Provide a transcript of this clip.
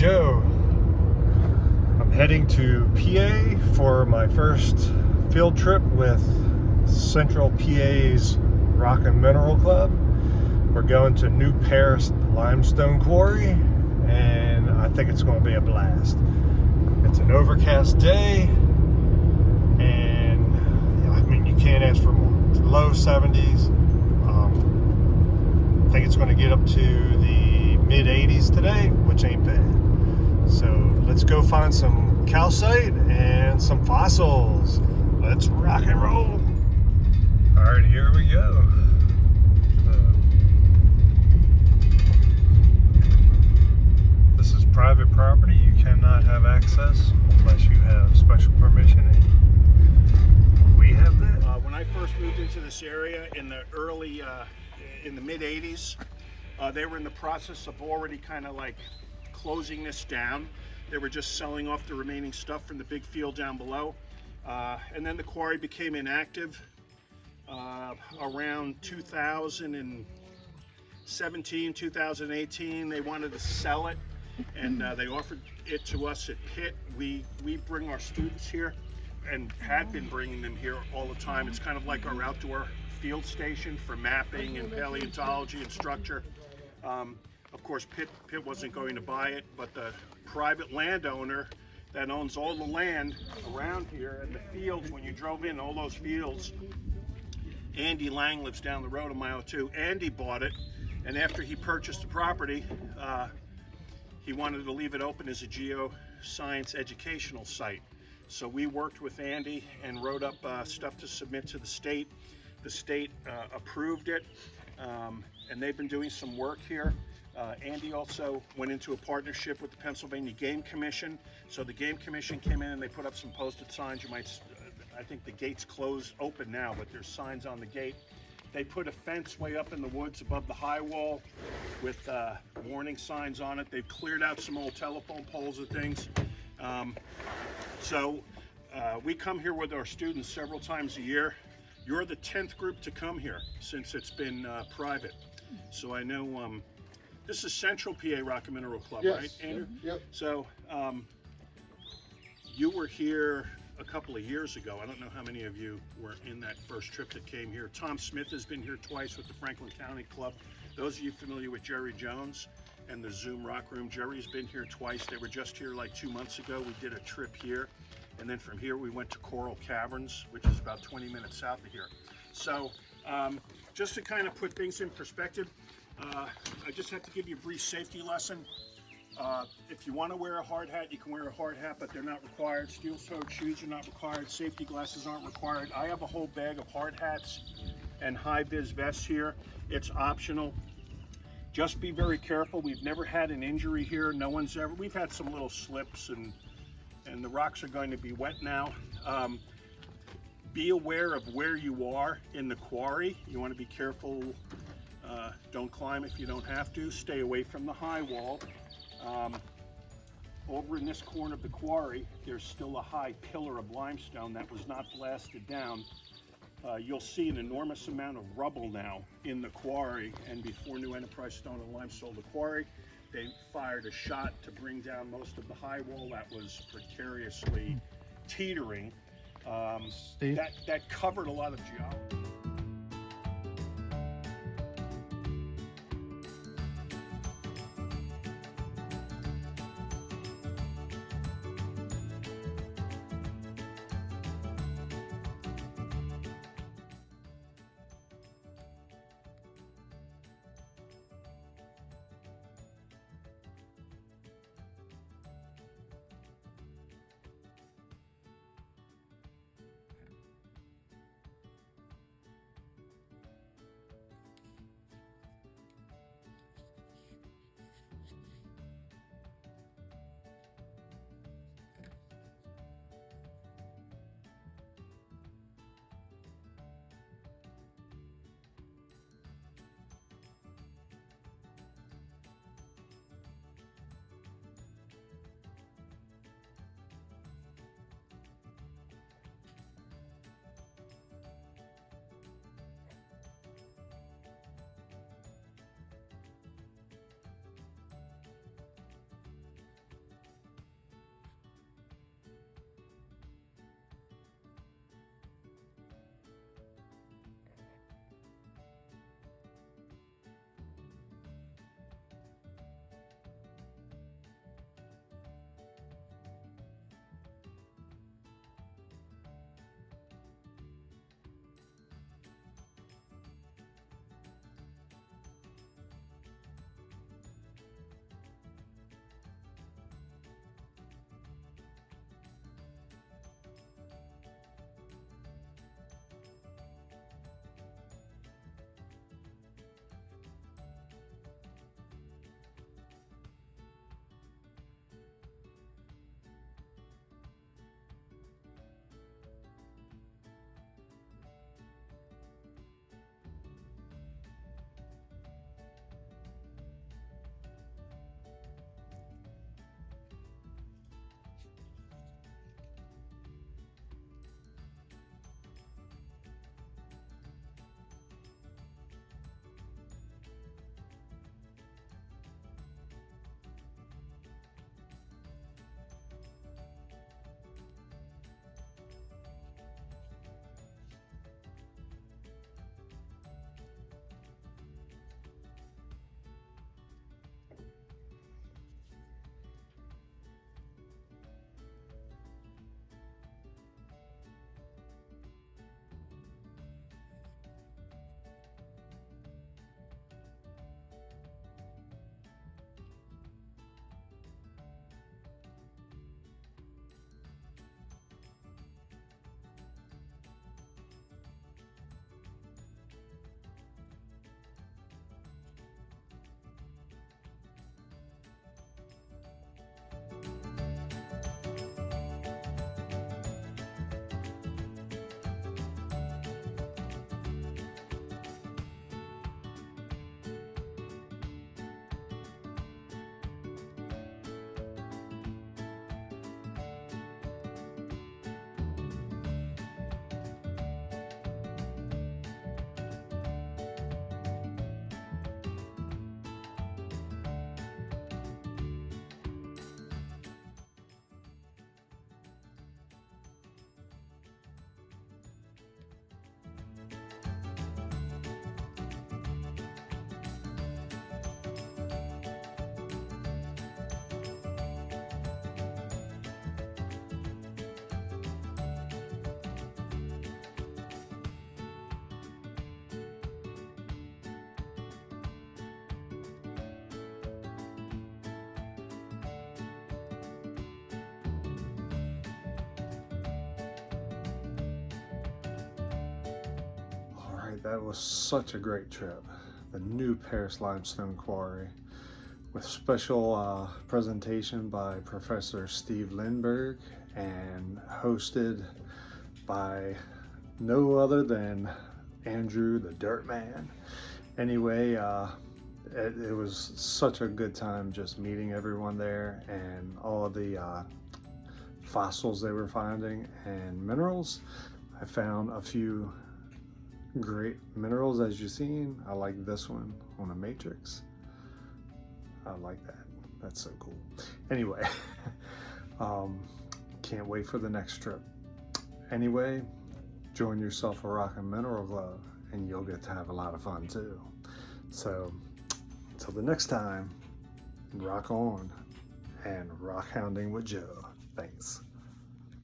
Joe. I'm heading to PA for my first field trip with Central PA's Rock and Mineral Club. We're going to New Paris Limestone Quarry, and I think it's going to be a blast. It's an overcast day, and I mean, you can't ask for more. It's low 70s. I think it's going to get up to the mid 80s today, which ain't bad. So let's go find some calcite and some fossils. Let's rock and roll. All right, here we go. This is private property. You cannot have access unless you have special permission. And we have that. When I first moved into this area in the in the mid 80s, they were in the process of already kind of like closing this down. They were just selling off the remaining stuff from the big field down below. And then the quarry became inactive around 2017, 2018. They wanted to sell it, and they offered it to us at Pitt. We bring our students here and had been bringing them here all the time. It's kind of like our outdoor field station for mapping and paleontology and structure. Of course, Pitt wasn't going to buy it, but the private landowner that owns all the land around here and the fields, when you drove in all those fields, Andy Lang lives down the road a mile or two. Andy bought it, and after he purchased the property, he wanted to leave it open as a geoscience educational site. So we worked with Andy and wrote up stuff to submit to the state. The state approved it, and they've been doing some work here. Andy also went into a partnership with the Pennsylvania Game Commission. So the Game Commission came in and they put up some posted signs. You might, I think the gate's closed open now, but there's signs on the gate. They put a fence way up in the woods above the high wall with warning signs on it. They've cleared out some old telephone poles and things. So we come here with our students several times a year. You're the 10th group to come here since it's been private. So I know this is Central PA Rock and Mineral Club, yes. Right, Andrew? Yep. So you were here a couple of years ago. I don't know how many of you were in that first trip that came here. Tom Smith has been here twice with the Franklin County Club. Those of you familiar with Jerry Jones and the Zoom Rock Room, Jerry's been here twice. They were just here like 2 months ago. We did a trip here. And then from here, we went to Coral Caverns, which is about 20 minutes south of here. So just to kind of put things in perspective, I just have to give you a brief safety lesson. If you want to wear a hard hat, you can wear a hard hat, but they're not required. Steel-toed shoes are not required. Safety glasses aren't required. I have a whole bag of hard hats and high-vis vests here. It's optional. Just be very careful. We've never had an injury here. No one's ever. We've had some little slips, and the rocks are going to be wet now. Be aware of where you are in the quarry. You want to be careful. Don't climb if you don't have to. Stay away from the high wall. Over in this corner of the quarry, there's still a high pillar of limestone that was not blasted down. You'll see an enormous amount of rubble now in the quarry, and before New Enterprise Stone and Lime sold the quarry, they fired a shot to bring down most of the high wall that was precariously teetering. That covered a lot of geology. that was such a great trip. The new Paris Limestone Quarry with special presentation by Professor Steve Lindbergh and hosted by no other than Andrew the Dirtman. Anyway, it was such a good time just meeting everyone there and all of the fossils they were finding and minerals. I found a few great minerals, as you've seen. I like this one on a matrix. I like that. That's so cool. Anyway, can't wait for the next trip. Anyway, join yourself a rock and mineral club and you'll get to have a lot of fun too. So until the next time, rock on and rock hounding with Joe. Thanks.